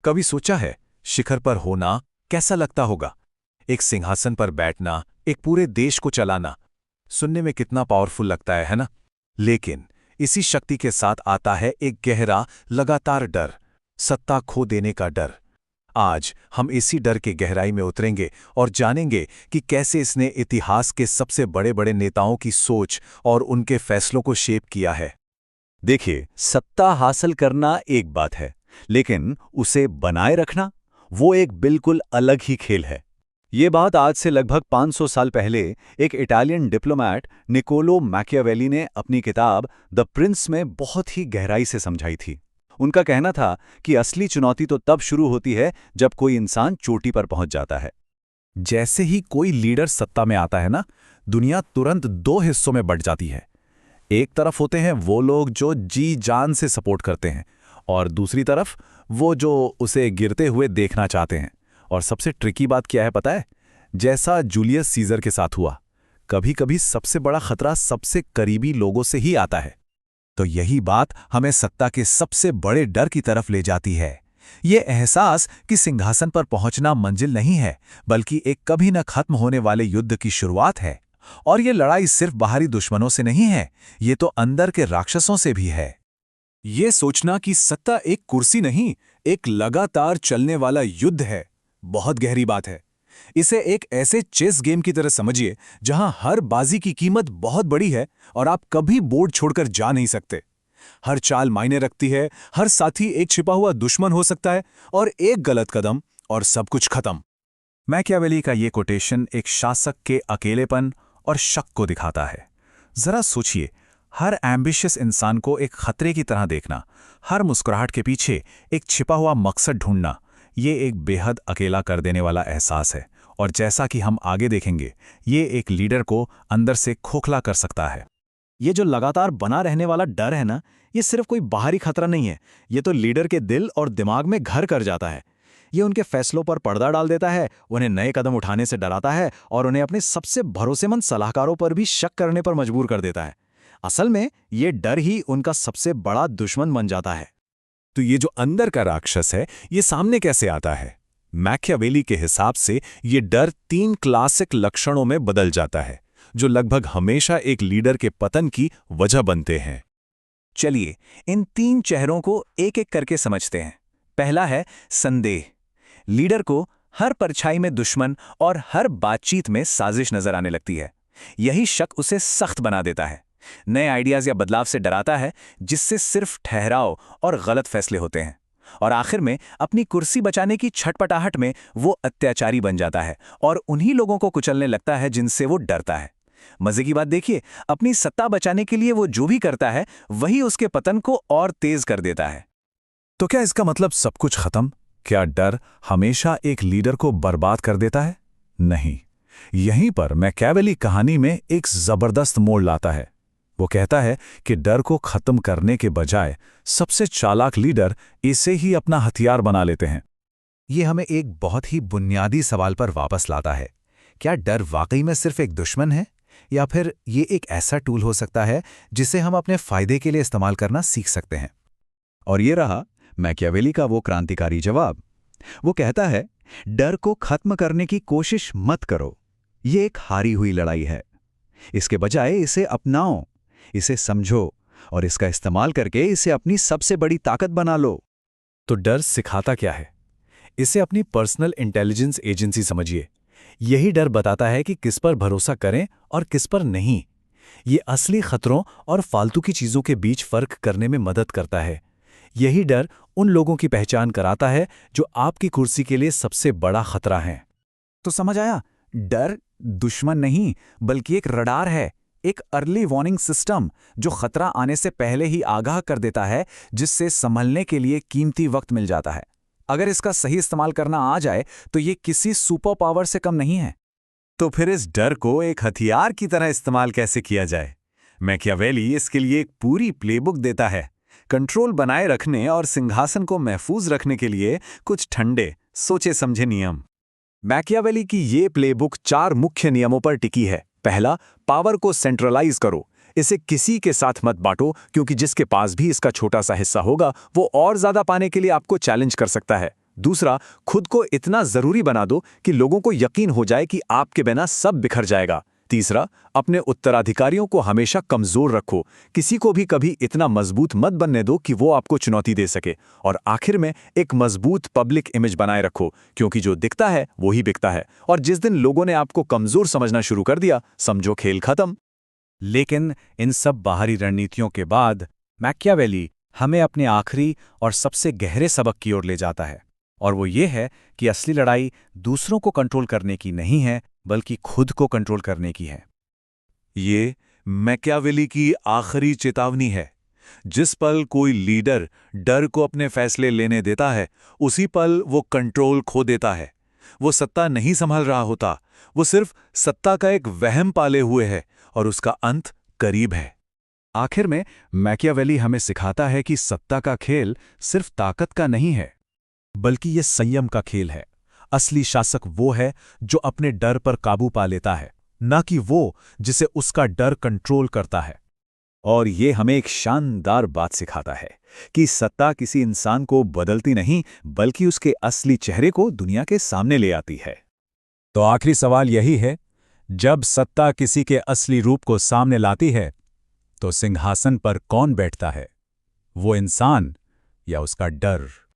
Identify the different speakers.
Speaker 1: कभी सोचा है शिखर पर होना कैसा लगता होगा? एक सिंहासन पर बैठना, एक पूरे देश को चलाना, सुनने में कितना पावरफुल लगता है ना? लेकिन इसी शक्ति के साथ आता है एक गहरा, लगातार डर, सत्ता खो देने का डर। आज हम इसी डर के गहराई में उतरेंगे और जानेंगे कि कैसे इसने इतिहास के सबसे बड़े बड़े नेताओं की सोच और उनके फैसलों को शेप किया है।
Speaker 2: देखिए, सत्ता हासिल करना एक बात है, लेकिन उसे बनाए रखना वो एक बिल्कुल अलग ही खेल है। ये बात आज से लगभग 500 साल पहले एक इटालियन डिप्लोमैट निकोलो मैकियावेली ने अपनी किताब द प्रिंस में बहुत ही गहराई से समझाई थी। उनका कहना था कि असली चुनौती तो तब शुरू होती है जब कोई इंसान चोटी पर पहुंच जाता है।
Speaker 1: जैसे ही कोई लीडर सत्ता में आता है ना, दुनिया तुरंत दो हिस्सों में बंट जाती है। एक तरफ होते हैं वो लोग जो जी जान से सपोर्ट करते हैं, और दूसरी तरफ वो जो उसे गिरते हुए देखना चाहते हैं। और सबसे ट्रिकी बात क्या है पता है? जैसा जूलियस सीजर के साथ हुआ, कभी कभी सबसे बड़ा खतरा सबसे करीबी लोगों से ही आता है। तो यही बात हमें सत्ता के सबसे बड़े डर की तरफ ले जाती है। ये एहसास कि सिंहासन पर पहुंचना मंजिल नहीं है, बल्कि एक कभी न खत्म होने वाले युद्ध की शुरुआत है। और ये लड़ाई सिर्फ बाहरी दुश्मनों से नहीं है, ये तो अंदर के राक्षसों से भी है। ये सोचना कि सत्ता एक कुर्सी नहीं, एक लगातार चलने वाला युद्ध है, बहुत गहरी बात है। इसे एक ऐसे चेस गेम की तरह समझिए जहां हर बाजी की कीमत बहुत बड़ी है और आप कभी बोर्ड छोड़कर जा नहीं सकते। हर चाल मायने रखती है, हर साथी एक छिपा हुआ दुश्मन हो सकता है, और एक गलत कदम और सब कुछ खत्म। मैकियावेली का ये कोटेशन एक शासक के अकेलेपन और शक को दिखाता है। जरा सोचिए, हर एम्बिशियस इंसान को एक खतरे की तरह देखना, हर मुस्कुराहट के पीछे एक छिपा हुआ मकसद ढूंढना, ये एक बेहद अकेला कर देने वाला एहसास है। और जैसा कि हम आगे देखेंगे, ये एक लीडर को अंदर से खोखला कर सकता है।
Speaker 3: ये जो लगातार बना रहने वाला डर है ना, ये सिर्फ कोई बाहरी खतरा नहीं है, ये तो लीडर के दिल और दिमाग में घर कर जाता है। ये उनके फैसलों पर पर्दा डाल देता है, उन्हें नए कदम उठाने से डराता है और उन्हें अपने सबसे भरोसेमंद सलाहकारों पर भी शक करने पर मजबूर कर देता है। असल में ये डर ही उनका सबसे बड़ा दुश्मन बन जाता है।
Speaker 1: तो ये जो अंदर का राक्षस है, ये सामने कैसे आता है? मैकियावेली के हिसाब से ये डर 3 क्लासिक लक्षणों में बदल जाता है, जो लगभग हमेशा एक लीडर के पतन की वजह बनते हैं।
Speaker 3: चलिए इन 3 चेहरों को एक एक करके समझते हैं। पहला है संदेह। लीडर को हर परछाई में दुश्मन और हर बातचीत में साजिश नजर आने लगती है। यही शक उसे सख्त बना देता है, नए आइडियाज या बदलाव से डराता है, जिससे सिर्फ ठहराव और गलत फैसले होते हैं। और आखिर में अपनी कुर्सी बचाने की छटपटाहट में वो अत्याचारी बन जाता है और उन्हीं लोगों को कुचलने लगता है जिनसे वो डरता है। मजे की बात देखिए, अपनी सत्ता बचाने के लिए वो जो भी करता है, वही उसके पतन को और तेज कर देता है।
Speaker 1: तो क्या इसका मतलब सब कुछ खत्म? क्या डर हमेशा एक लीडर को बर्बाद कर देता है? नहीं। यहीं पर मैकियावेली कहानी में एक जबरदस्त मोड़ लाता है। वो कहता है कि डर को खत्म करने के बजाय सबसे चालाक लीडर इसे ही अपना हथियार बना लेते हैं। ये हमें एक बहुत ही बुनियादी सवाल पर वापस लाता है। क्या डर वाकई में सिर्फ एक दुश्मन है, या फिर ये एक ऐसा टूल हो सकता है जिसे हम अपने फायदे के लिए इस्तेमाल करना सीख सकते हैं?
Speaker 2: और ये रहा मैकियावेली का वो क्रांतिकारी जवाब। वो कहता है, डर को खत्म करने की कोशिश मत करो, ये एक हारी हुई लड़ाई है। इसके बजाय इसे अपनाओ, इसे समझो और इसका इस्तेमाल करके इसे अपनी सबसे बड़ी ताकत बना लो।
Speaker 1: तो डर सिखाता क्या है? इसे अपनी पर्सनल इंटेलिजेंस एजेंसी समझिए। यही डर बताता है कि किस पर भरोसा करें और किस पर नहीं। ये असली खतरों और फालतू की चीजों के बीच फर्क करने में मदद करता है। यही डर उन लोगों की पहचान कराता है जो आपकी कुर्सी के लिए सबसे बड़ा खतरा है।
Speaker 3: तो समझ आया, डर दुश्मन नहीं बल्कि एक रडार है, एक अर्ली वार्निंग सिस्टम जो खतरा आने से पहले ही आगाह कर देता है, जिससे संभलने के लिए कीमती वक्त मिल जाता है। अगर इसका सही इस्तेमाल करना आ जाए तो ये किसी सुपर पावर से कम नहीं है।
Speaker 2: तो फिर इस डर को एक हथियार की तरह इस्तेमाल कैसे किया जाए? मैकियावेली इसके लिए एक पूरी प्लेबुक देता है। कंट्रोल बनाए रखने और सिंहासन को महफूज रखने के लिए कुछ ठंडे सोचे समझे नियम। मैकियावेली की ये प्लेबुक 4 मुख्य नियमों पर टिकी है। पहला, पावर को सेंट्रलाइज करो। इसे किसी के साथ मत बांटो, क्योंकि जिसके पास भी इसका छोटा सा हिस्सा होगा वो और ज्यादा पाने के लिए आपको चैलेंज कर सकता है।
Speaker 3: दूसरा, खुद को इतना जरूरी बना दो कि लोगों को यकीन हो जाए कि आपके बिना सब बिखर जाएगा। तीसरा, अपने उत्तराधिकारियों को हमेशा कमजोर रखो, किसी को भी कभी इतना मजबूत मत बनने दो कि वो आपको चुनौती दे सके। और आखिर में एक मजबूत पब्लिक इमेज बनाए रखो, क्योंकि जो दिखता है वो ही बिकता है, और जिस दिन लोगों ने आपको कमजोर समझना शुरू कर दिया, समझो खेल खत्म।
Speaker 1: लेकिन इन सब बाहरी रणनीतियों के बाद मैकियावेली हमें अपने आखिरी और सबसे गहरे सबक की ओर ले जाता है, और वो ये है कि असली लड़ाई दूसरों को कंट्रोल करने की नहीं है, बल्कि खुद को कंट्रोल करने की है।
Speaker 2: ये मैकियावेली की आखिरी चेतावनी है। जिस पल कोई लीडर डर को अपने फैसले लेने देता है, उसी पल वो कंट्रोल खो देता है। वो सत्ता नहीं संभाल रहा होता, वो सिर्फ सत्ता का एक वहम पाले हुए है, और उसका अंत करीब है।
Speaker 1: आखिर में मैकियावेली हमें सिखाता है कि सत्ता का खेल सिर्फ ताकत का नहीं है, बल्कि ये संयम का खेल है। असली शासक वो है जो अपने डर पर काबू पा लेता है, ना कि वो जिसे उसका डर कंट्रोल करता है।
Speaker 2: और ये हमें एक शानदार बात सिखाता है कि सत्ता किसी इंसान को बदलती नहीं, बल्कि उसके असली चेहरे को दुनिया के सामने ले आती है।
Speaker 1: तो आखिरी सवाल यही है, जब सत्ता किसी के असली रूप को सामने लाती है, तो सिंहासन पर कौन बैठता है? वो इंसान या उसका डर?